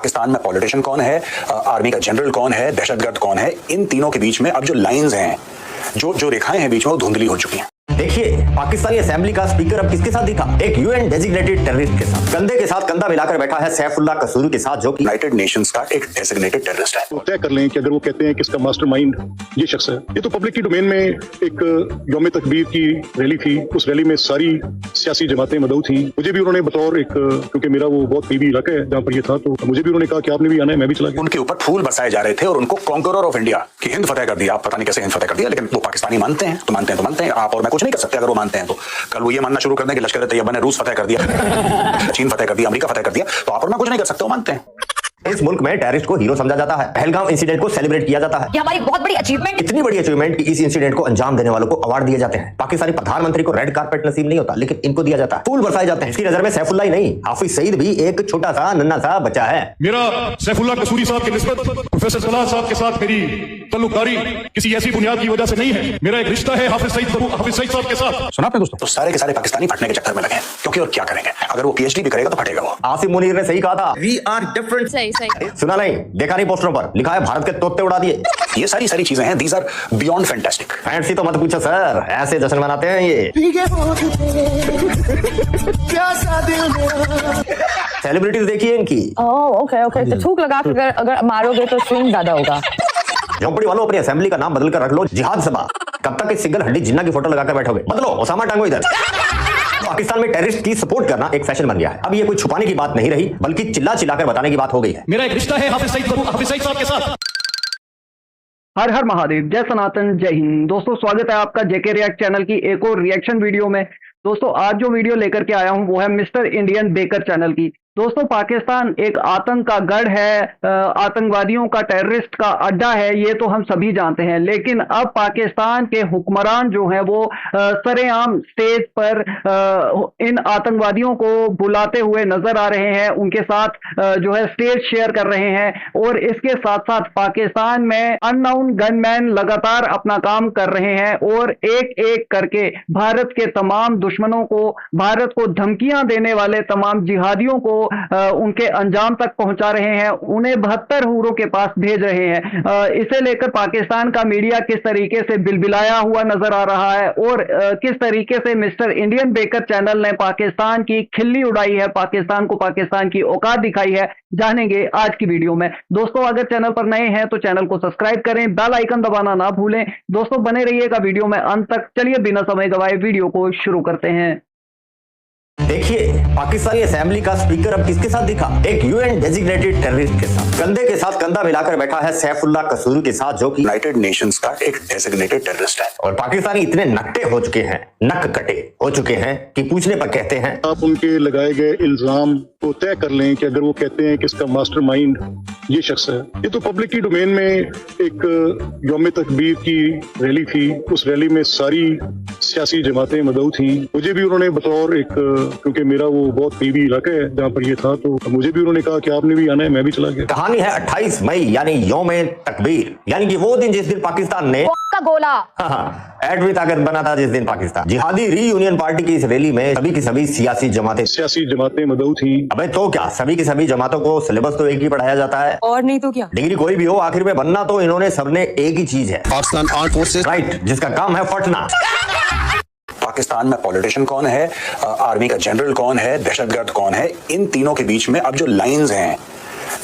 पाकिस्तान में पॉलिटिशियन कौन है, आर्मी का जनरल कौन है, दहशतगर्द कौन है, इन तीनों के बीच में अब जो लाइंस हैं, जो रेखाएं हैं बीच में, वो धुंधली हो चुकी हैं। देखिए, पाकिस्तानी असेंबली का स्पीकर अब किसके साथ दिखा? एक यूएन डेजिग्नेटेड टेररिस्ट के साथ। कंधे के साथ कंधा मिलाकर बैठा है सैफुल्लाह कसूरी के साथ, जो कि यूनाइटेड नेशंस का एक डेजिग्नेटेड टेररिस्ट है। तो तय कर लें कि अगर वो कहते हैं कि इसका मास्टरमाइंड ये शख्स है। ये तो पब्लिक की डोमेन में एक यौम तकबीर की रैली थी, उस रैली में सारी सियासी जमातें मदऊ थी। मुझे भी उन्होंने बतौर एक, क्योंकि मेरा वो बहुत करीबी इलाका है जहाँ पर ये था, तो मुझे भी उन्होंने कहा कि आपने भी आना है, मैं भी चला गया। उनके ऊपर फूल बरसाए जा रहे थे और उनको कॉन्करर ऑफ इंडिया की हिंद फतेह कर दिया। आप पता नहीं कैसे हिंद फतेह कर दिया, लेकिन वो पाकिस्तानी मानते हैं तो मानते हैं। आप और मैं कुछ नहीं कर सकते अगर वो मानते हैं तो। कल वो ये मानना शुरू कर दें कि लश्कर तैयबा ने रूस फतेह कर दिया, चीन फतेह कर दिया, अमेरिका फतेह कर दिया, तो आप और मैं कुछ नहीं कर सकते, वो मानते हैं। इस मुल्क में टेररिस्ट को हीरो समझा जाता है। पहलगाम इंसिडेंट को सेलिब्रेट किया जाता है। ये हमारी बहुत बड़ी अचीवमेंट, इतनी बड़ी अचीवमेंट कि इस इंसिडेंट को अंजाम देने वालों को अवार्ड दिए जाते हैं। पाकिस्तानी प्रधानमंत्री को रेड कारपेट नसीब नहीं होता, लेकिन इनको दिया जाता है। फूल बरसाए जाते हैं। इसकी नजर में सैफुल्लाह ही नहीं, हाफिज सईद भी एक छोटा सा नन्हा सा बच्चा है। मेरा सैफुल्लाह कसूरी साहब की निस्बत प्रोफेसर सलाह साहब के साथ मेरी तल्लुकदारी किसी ऐसी बुनियाद की वजह से नहीं है। मेरा एक रिश्ता है हाफिज सईद साहब के साथ। सुना आपने दोस्तों? तो सारे के सारे पाकिस्तानी फटने के चक्कर में लगे हैं, क्योंकि और क्या करेंगे, अगर वो पीएचडी भी करेगा तो फटेगा वो। आसिफ मुनीर ने सही कहा था, वी आर डिफरेंट। सही सुना नहीं? देखा नहीं पोस्टरों पर लिखा है भारत के तोते उड़ा दिए। ये सारी चीजें हैं, these are beyond fantastic. Fancy तो मत पूछो सर, ऐसे जश्न मनाते हैं ये। सेलिब्रिटीज देखिए इनकी। ओके तो थूक लगा कर अगर मारोगे तो स्विंग ज्यादा होगा। झोंपड़ी वालों अपनी असेंबली का नाम बदल कर रख लो जिहाद सभा। कब तक इस सिंगल हड्डी जिन्ना की फोटो लगाकर बैठोगे? बदलो, ओसामा टांगो इधर। पाकिस्तान में टेररिस्ट की सपोर्ट करना एक फैशन बन गया है। अब ये कोई छुपाने की बात नहीं रही, बल्कि चिल्ला चिल्लाकर बताने की बात हो गई है। मेरा एक रिश्ता है हाफिज सईद साहब के साथ। हर हर महादेव, जय सनातन, जय हिंद। दोस्तों स्वागत है आपका जेके रिएक्ट चैनल की एक और रिएक्शन वीडियो में। दोस्तों आज जो वीडियो लेकर के आया हूं वो है मिस्टर इंडियन बेकर चैनल की। दोस्तों पाकिस्तान एक आतंक का गढ़ है, आतंकवादियों का, टेररिस्ट का अड्डा है, ये तो हम सभी जानते हैं। लेकिन अब पाकिस्तान के हुक्मरान जो हैं वो सरेआम स्टेज पर इन आतंकवादियों को बुलाते हुए नजर आ रहे हैं, उनके साथ जो है स्टेज शेयर कर रहे हैं। और इसके साथ साथ पाकिस्तान में अननोन गनमैन लगातार अपना काम कर रहे हैं और एक एक करके भारत के तमाम दुश्मनों को, भारत को धमकियां देने वाले तमाम जिहादियों को उनके अंजाम तक पहुंचा रहे हैं, उन्हें 72 हूरों के पास भेज रहे हैं। इसे लेकर पाकिस्तान का मीडिया किस तरीके से बिलबिलाया हुआ नजर आ रहा है और किस तरीके से मिस्टर इंडियन बेकर चैनल ने पाकिस्तान की खिल्ली उड़ाई है, पाकिस्तान को पाकिस्तान की औकात दिखाई है, जानेंगे आज की वीडियो में। दोस्तों अगर चैनल पर नए हैं तो चैनल को सब्सक्राइब करें, बेल आइकन दबाना ना भूलें। दोस्तों बने रहिएगा वीडियो में अंत तक। चलिए बिना समय गवाए वीडियो को शुरू करते हैं। देखिए, पाकिस्तानी असेंबली का स्पीकर अब किसके साथ दिखा? एक यूएन डेजिग्नेटेड टेररिस्ट के साथ। कंधे के साथ कंधा मिलाकर बैठा है सैफुल्लाह कसूरी के साथ, जो कि यूनाइटेड नेशंस का एक डेजिग्नेटेड टेररिस्ट है। और पाकिस्तानी इतने नकटे हो चुके हैं, नक कटे हो चुके हैं कि पूछने पर कहते हैं आप उनके लगाए गए इल्जाम को तय कर लें कि अगर वो कहते हैं कि इसका मास्टरमाइंड ये शख्स है। ये तो पब्लिक की डोमेन में एक यौम तकबीर की रैली थी, उस रैली में सारी सियासी जमातें मदऊ थी। मुझे भी उन्होंने बतौर एक, क्योंकि मेरा वो बहुत करीबी इलाका है जहाँ पर ये था, तो मुझे भी उन्होंने कहा कि आपने भी आना है, मैं भी चला गया। कहानी है 28 मई यानी यौम तकबीर, यानी कि वो दिन जिस दिन पाकिस्तान ने का गोला एटमी ताकत बना था, जिस दिन पाकिस्तान जिहादी रीयूनियन पार्टी की इस रैली में सभी की सभी सियासी जमातें मदऊ थी। अबे तो क्या, सभी की सभी जमातों को सिलेबस तो एक ही पढ़ाया जाता है, और नहीं तो क्या, डिग्री कोई भी हो, आखिर में बनना तो इन्होंने सबने एक ही चीज है, पाकिस्तान आर्med फोर्सेस, राइट, जिसका काम है फटना। पाकिस्तान में पॉलिटिशियन कौन है, आर्मी का जनरल कौन है, दहशतगर्द कौन है, इन तीनों के बीच में अब जो लाइंस हैं,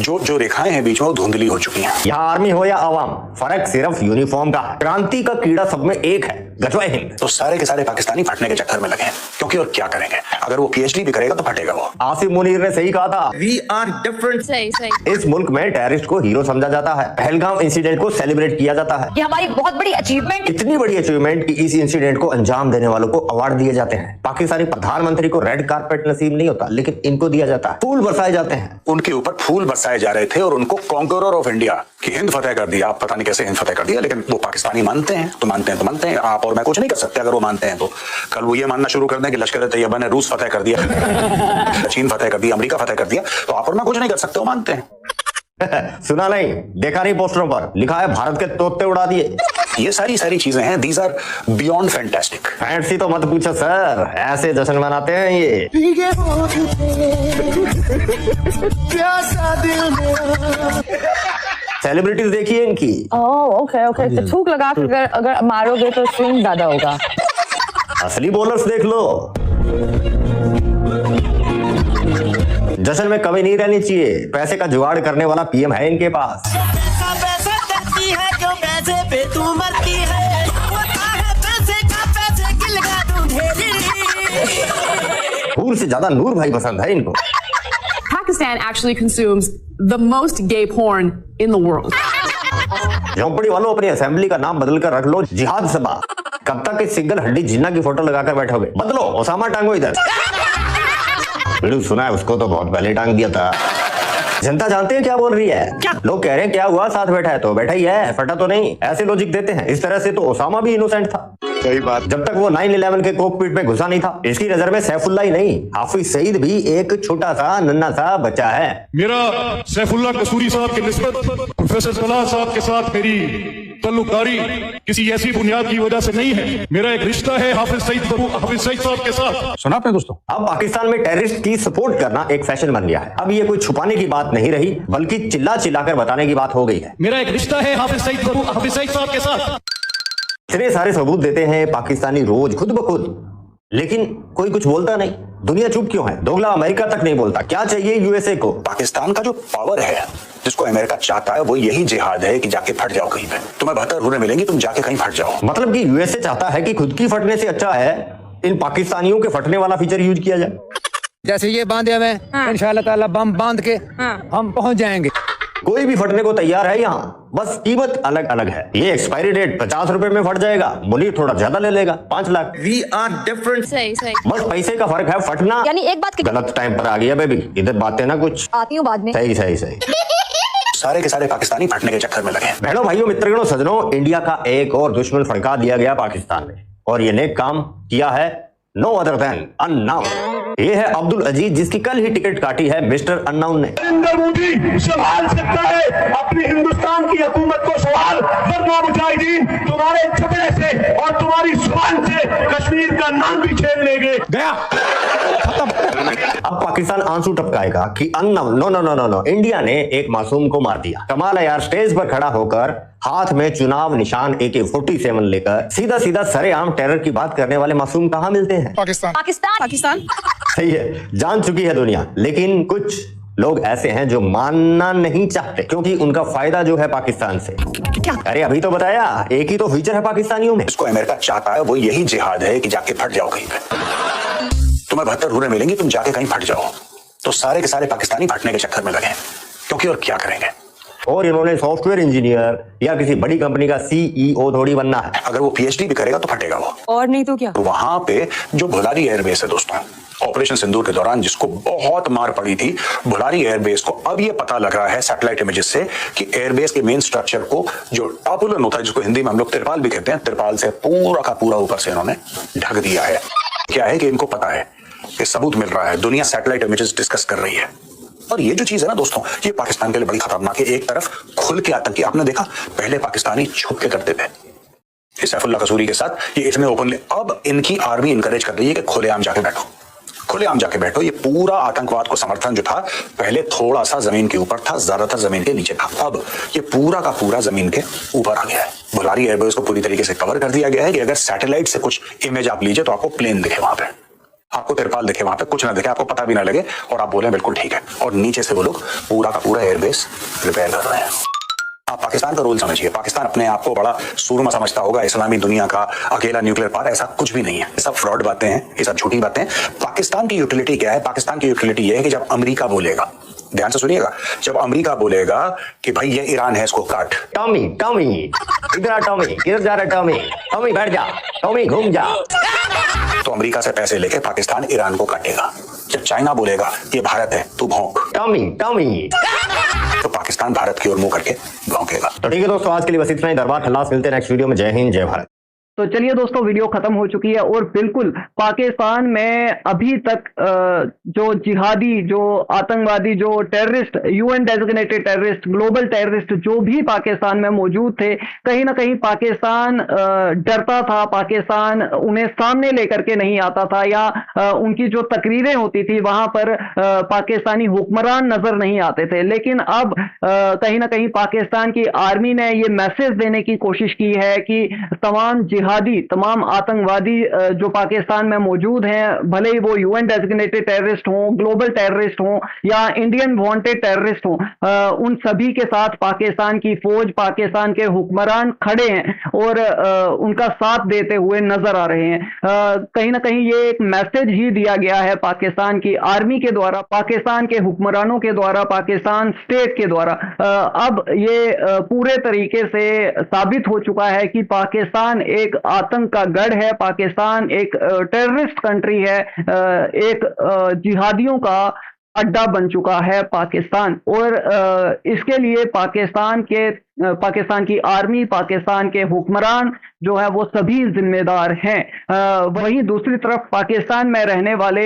जो रेखाएं हैं बीच में, वो धुंधली हो चुकी हैं। यहाँ आर्मी हो या आवाम, फर्क सिर्फ यूनिफॉर्म का। क्रांति का कीड़ा सब में एक है, गजवा हिंद। तो सारे के सारे पाकिस्तानी फटने के चक्कर में लगे हैं, क्योंकि और क्या करेंगे, अगर वो पीएचडी भी करेगा तो फटेगा वो। आसिफ मुनीर ने सही कहा था, वी आर डिफरेंट। सही इस मुल्क में टेररिस्ट को हीरो समझा जाता है। पहलगाम इंसिडेंट को सेलिब्रेट किया जाता है। ये हमारी बहुत बड़ी अचीवमेंट, इतनी बड़ी अचीवमेंट कि इस इंसिडेंट को अंजाम देने वालों को अवार्ड दिए जाते हैं। पाकिस्तानी प्रधानमंत्री को रेड कारपेट नसीब नहीं होता, लेकिन इनको दिया जाता है। फूल बरसाए जाते हैं। उनके ऊपर फूल बरसाए जा रहे थे और उनको कॉन्करर ऑफ इंडिया की हिंद फतेह कर दिया। आप पता नहीं कैसे हिंद फतेह कर दिया, लेकिन वो पाकिस्तानी मानते हैं तो मानते हैं। आप और मैं कुछ नहीं कर सकते अगर वो मानते हैं तो। कल वो ये मानना शुरू कर दें कि लश्कर तैयबा ने रूस फतेह कर दिया, चीन फतेह कर दिया, अमेरिका फतेह कर दिया, तो आप और मैं कुछ नहीं कर सकते, वो मानते हैं। सुना नहीं? देखा नहीं पोस्टरों पर लिखा है भारत के तोते उड़ा दिए। ये सारी चीजें हैं, these are beyond fantastic. Fancy तो मत पूछो सर, ऐसे जश्न मनाते हैं ये। सेलिब्रिटीज देखिए इनकी। ओके ओके, तो थूक लगा कर अगर मारोगे तो स्विंग ज्यादा होगा। असली बॉलर्स देख लो। जश्न में कमी नहीं रहनी चाहिए, पैसे का जुगाड़ करने वाला पीएम है इनके पास। पैसा करती है जो पैसे पे तू मरती है, होता है पैसे का पैसे की लगा दूं ढेरी। नूर से ज्यादा नूर भाई पसंद है इनको। Pakistan actually consumes the most gay porn in the world. झोंपड़ी वालों अपनी असेंबली का नाम बदल कर रख लो जिहाद सभा। कब तक इस सिंगल हड्डी जिन्ना की फोटो लगाकर बैठोगे? बदलो, ओसामा टांगो इधर। वीडियो सुना है उसको तो बहुत पहले टांग दिया था। जनता जानते हैं क्या बोल रही है? क्या लोग कह रहे हैं क्या हुआ, साथ बैठा है तो बैठा ही है, फटा तो नहीं, ऐसे लॉजिक देते हैं। इस तरह से तो ओसामा भी इनोसेंट था। सही बात। जब तक वो 9/11 के कोकपीट में घुसा नहीं था। इसकी नजर में सैफुल्ला ही नहीं, हाफिज सईद भी एक छोटा सा नन्ना सा बच्चा है। मेरा सैफुल्ला कसूरी साहब की निस्बत प्रोफेसर सलाह साहब के साथ मेरी तल्लुकदारी किसी ऐसी बुनियाद की वजह से नहीं है। मेरा एक रिश्ता है हाफिज सईद साहब के साथ। सुना आपने दोस्तों? अब पाकिस्तान में टेररिस्ट की सपोर्ट करना एक फैशन बन गया है। अब ये कोई छुपाने की बात नहीं रही, बल्कि चिल्ला चिल्लाकर बताने की बात हो गई है। मेरा एक रिश्ता है हाफिज सईद साहब के साथ। इतने सारे सबूत देते हैं पाकिस्तानी रोज खुद ब खुद, लेकिन कोई कुछ बोलता नहीं। दुनिया चुप क्यों है? दोगला अमेरिका तक नहीं बोलता। क्या चाहिए यूएसए को? पाकिस्तान का जो पावर है जिसको अमेरिका चाहता है वो यही जिहाद है कि जाके फट जाओ कहीं पे। तुम्हें 72 रूरें मिलेंगी, तुम जाके कहीं फट जाओ। मतलब कि यूएसए चाहता है कि खुद की फटने से अच्छा है इन पाकिस्तानियों के फटने वाला फीचर यूज किया जाए। जैसे ये बांधे हमें, इंशाल्लाह ताला बम बांध के हम पहुंच जाएंगे। कोई भी फटने को तैयार है यहाँ, बस कीमत अलग अलग है। ये एक्सपायरी डेट 50 रुपए में फट जाएगा, मुनीर थोड़ा ज्यादा ले लेगा 5 लाख। We are different. सही सही। बस पैसे का फर्क है। फटना यानी एक बात गलत टाइम पर आ गया बेबी, इधर बातें ना कुछ आती हूँ बाद में। सही सही सही। सारे के सारे पाकिस्तानी फटने के चक्कर में लगे। बहनों भाइयों मित्रगणों सज्जनों, इंडिया का एक और दुश्मन फड़का दिया गया पाकिस्तान में, और ये नेक काम किया है नो अदर देन अननाउन। ये है अब्दुल अजीज, जिसकी कल ही टिकट काटी है मिस्टर अननाउन ने। नरेंद्र मोदी संभाल सकता है अपनी हिंदुस्तान की हुकूमत को सवाल, वरना मुजाहिदीन तुम्हारे छपड़े से और तुम्हारी जुबान से कश्मीर का नाम भी छेड़ लेंगे। गया अब पाकिस्तान आंसू टपकाएगा कि unknown no no no no no, India ने एक मासूम को मार दिया। कमाल है यार, स्टेज पर खड़ा होकर हाथ में चुनाव निशान AK-47 लेकर सीधा सीधा सरेआम टेरर की बात करने वाले मासूम कहां मिलते हैं? पाकिस्तान पाकिस्तान। सही है, जान चुकी है दुनिया, लेकिन कुछ लोग ऐसे हैं जो मानना नहीं चाहते, क्योंकि उनका फायदा जो है पाकिस्तान से। क्या? अरे अभी तो बताया, एक ही तो फीचर है पाकिस्तानियों में। इसको अमेरिका चाहता है वो यही जिहाद है कि जाके फट जाओ कहीं पे। तुम्हें 72 रूरें मिलेंगी, तुम जाके कहीं फट जाओ। तो सारे के सारे पाकिस्तानी फटने के चक्कर में लगे, क्योंकि और क्या करेंगे। और इन्होंने सॉफ्टवेयर इंजीनियर या किसी बड़ी कंपनी का CEO थोड़ी बनना है। अगर वो PhD भी करेगा तो फटेगा वो। और नहीं तो क्या। तो वहां पे जो भुलारी एयरबेस है दोस्तों, ऑपरेशन सिंदूर के दौरान जिसको बहुत मार पड़ी थी, भुलारी एयरबेस को अब ये पता लग रहा है सैटेलाइट इमेजेस से कि एयरबेस के मेन स्ट्रक्चर को, जो टापुलन होता है जिसको हिंदी में हम लोग तिरपाल भी कहते हैं, तिरपाल से पूरा का पूरा ऊपर से इन्होंने ढक दिया है। क्या है कि इनको पता है कि सबूत मिल रहा है, दुनिया सैटेलाइट इमेजेस डिस्कस कर रही है। और ये जो चीज है ना दोस्तों, ये पाकिस्तान के लिए बड़ी खतरनाक है। एक तरफ खुल के आतंकी, आपने देखा पहले पाकिस्तानी छुप के करते थे सैफुल्ला कसूरी के साथ, ये इतने ओपनली, अब इनकी आर्मी इंकरेज कर रही है कि खुलेआम जाके बैठो, खुलेआम जाके बैठो। ये पूरा आतंकवाद को समर्थन जो था पहले थोड़ा सा जमीन के ऊपर था, ज्यादातर जमीन के नीचे था, अब ये पूरा का पूरा जमीन के ऊपर आ गया है। भुलारी एयरबेस को पूरी तरीके से कवर कर दिया गया है कि अगर सैटेलाइट से कुछ इमेज आप लीजिए तो आपको प्लेन दिखे, वहां पे आपको तिरपाल दिखे, वहां पे कुछ ना दिखे, आपको पता भी ना लगे, और आप बोले बिल्कुल ठीक है। और नीचे से वो लोग पूरा का पूरा एयरबेस रिपेयर कर रहे हैं। आप पाकिस्तान का रोल समझिए। पाकिस्तान अपने आप को बड़ा सूरमा समझता होगा, इस्लामी दुनिया का अकेला न्यूक्लियर पावर, ऐसा कुछ भी नहीं है। ये सब फ्रॉड बातें हैं, ये सब झूठी बातें हैं। पाकिस्तान की यूटिलिटी क्या है? पाकिस्तान की यूटिलिटी ये है कि जब अमेरिका बोलेगा, ध्यान से सुनिएगा, जब अमेरिका बोलेगा कि भाई ये ईरान है, इसको काट। टॉमी टॉमी इधर आ, टॉमी किधर जा रहा है? टॉमी टॉमी बैठ जा, टॉमी घूम जा। तो अमेरिका से पैसे लेके पाकिस्तान ईरान को काटेगा। जब चाइना बोलेगा ये भारत है, तू भौंक, टॉमी टॉमी, तो पाकिस्तान भारत की ओर मुंह करके भौंकेगा। तो ठीक है दोस्तों, आज के लिए बस इतना ही। दरबार खल्लास, मिलते हैं नेक्स्ट वीडियो में। जय हिंद, जय भारत। तो चलिए दोस्तों, वीडियो खत्म हो चुकी है और बिल्कुल पाकिस्तान में अभी तक जो जिहादी, जो आतंकवादी, जो terrorist, UN designated terrorist, global terrorist जो भी पाकिस्तान में मौजूद थे, कहीं ना कहीं पाकिस्तान डरता था, पाकिस्तान उन्हें सामने लेकर के नहीं आता था, या उनकी जो तकरीरें होती थी वहां पर पाकिस्तानी हुक्मरान नजर नहीं आते थे। लेकिन अब कहीं ना कहीं पाकिस्तान की आर्मी ने ये मैसेज देने की कोशिश की है कि तमाम जिहादी, तमाम आतंकवादी जो पाकिस्तान में मौजूद हैं, भले ही वो यूएन डेजिग्नेटेड टेररिस्ट हों, ग्लोबल टेररिस्ट हों या इंडियन वांटेड टेररिस्ट हों, उन सभी के साथ पाकिस्तान की फौज, पाकिस्तान के हुक्मरान खड़े हैं और उनका साथ देते हुए नजर आ रहे हैं। कहीं ना कहीं ये एक मैसेज ही दिया गया है पाकिस्तान की आर्मी के द्वारा, पाकिस्तान के हुक्मरानों के द्वारा, पाकिस्तान स्टेट के द्वारा। अब ये पूरे तरीके से साबित हो चुका है कि पाकिस्तान एक आतंक का गढ़ है, पाकिस्तान एक टेररिस्ट कंट्री है, एक जिहादियों का अड्डा बन चुका है पाकिस्तान। और इसके लिए पाकिस्तान की आर्मी, पाकिस्तान के हुक्मरान जो है वो सभी जिम्मेदार हैं। वहीं दूसरी तरफ पाकिस्तान में रहने वाले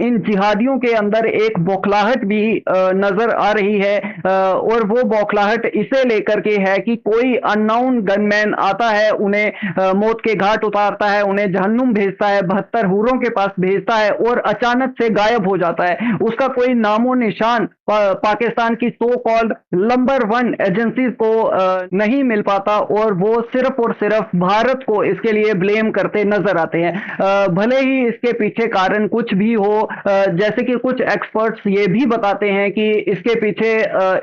इन जिहादियों के अंदर एक बौखलाहट भी नजर आ रही है, और वो बौखलाहट इसे लेकर के है कि कोई अननोन गनमैन आता है, उन्हें मौत के घाट उतारता है, उन्हें जहन्नुम भेजता है, 72 हूरों के पास भेजता है और अचानक से गायब हो जाता है। उसका कोई नामो निशान पाकिस्तान की सो कॉल्ड नंबर 1 एजेंसीज को नहीं मिल पाता, और वो सिर्फ और सिर्फ भारत को इसके लिए ब्लेम करते नजर आते हैं। भले ही इसके पीछे कारण कुछ भी हो, जैसे कि कुछ एक्सपर्ट्स ये भी बताते हैं कि इसके पीछे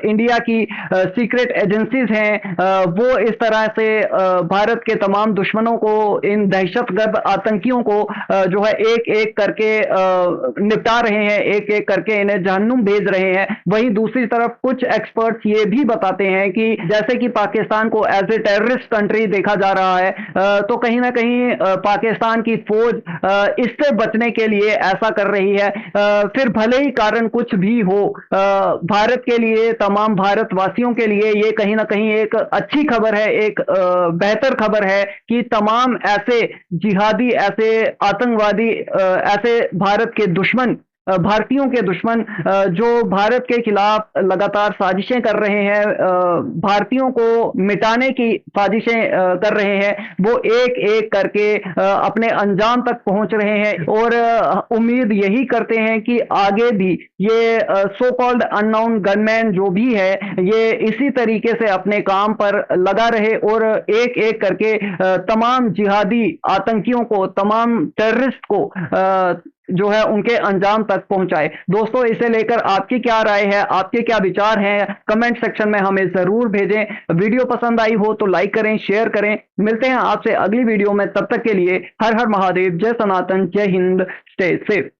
इंडिया की सीक्रेट एजेंसीज हैं, वो इस तरह से भारत के तमाम दुश्मनों को, इन दहशतगर्द आतंकियों को जो है एक एक करके निपटा रहे हैं, एक एक करके इन्हें जहन्नुम भेज रहे हैं। वहीं दूसरी तरफ कुछ एक्सपर्ट्स ये भी बताते हैं कि जैसे कि पाकिस्तान को एज ए टेररिस्ट कंट्री देखा जा रहा है, तो कहीं ना कहीं पाकिस्तान की फौज इससे बचने के लिए ऐसा कर रही है। फिर भले ही कारण कुछ भी हो, भारत के लिए, तमाम भारतवासियों के लिए ये कहीं ना कहीं एक अच्छी खबर है, एक बेहतर खबर है कि तमाम ऐसे जिहादी, ऐसे आतंकवादी, ऐसे भारत के दुश्मन, भारतीयों के दुश्मन जो भारत के खिलाफ लगातार साजिशें कर रहे हैं, भारतीयों को मिटाने की साजिशें कर रहे हैं, वो एक एक करके अपने अंजाम तक पहुंच रहे हैं। और उम्मीद यही करते हैं कि आगे भी ये सो कॉल्ड अननोन गनमैन जो भी है, ये इसी तरीके से अपने काम पर लगा रहे और एक एक करके तमाम जिहादी आतंकियों को, तमाम टेररिस्ट को जो है उनके अंजाम तक पहुंचाए। दोस्तों, इसे लेकर आपकी क्या राय है, आपके क्या विचार हैं, कमेंट सेक्शन में हमें जरूर भेजें। वीडियो पसंद आई हो तो लाइक करें, शेयर करें। मिलते हैं आपसे अगली वीडियो में, तब तक के लिए हर हर महादेव, जय सनातन, जय हिंद, स्टे सेफ।